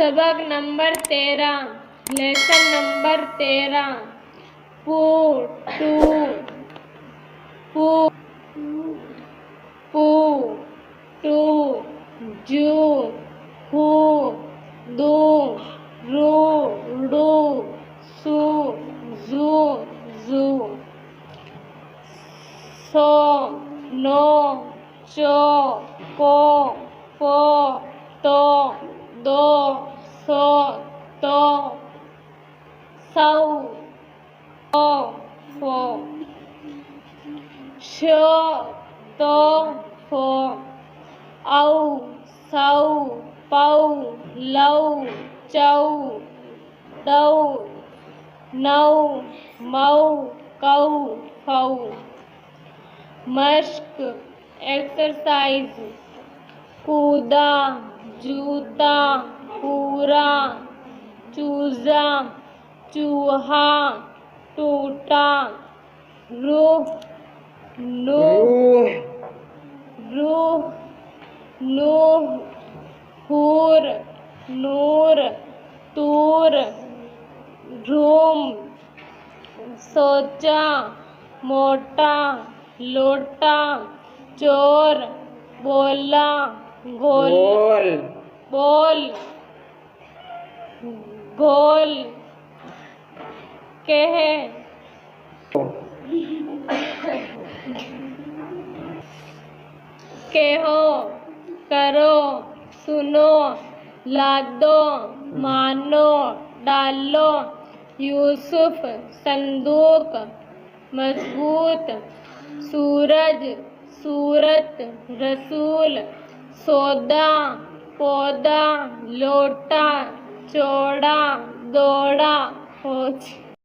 सबक number 13, lesson number 13। पू to पू पू टू जू हू दू रू डू सू जू जू सो नो चो को पो तो दो सो तो सौ ओ फो शो तो फो औ सौ पौ लौ चौ दौ नौ मौ कौ फौ। मश्क एक्सरसाइज। कूदा जूता पूरा चूजा चूहा टूटा रूह नूह रूह नूह हूर नूर तूर रूम सोचा मोटा लोटा चोर बोला गोल बोल गोल कह कहो करो सुनो लादो मानो डालो यूसुफ संदूक मजबूत सूरज सूरत रसूल सौदा पौधा लोटा चौड़ा दौड़ा फौज।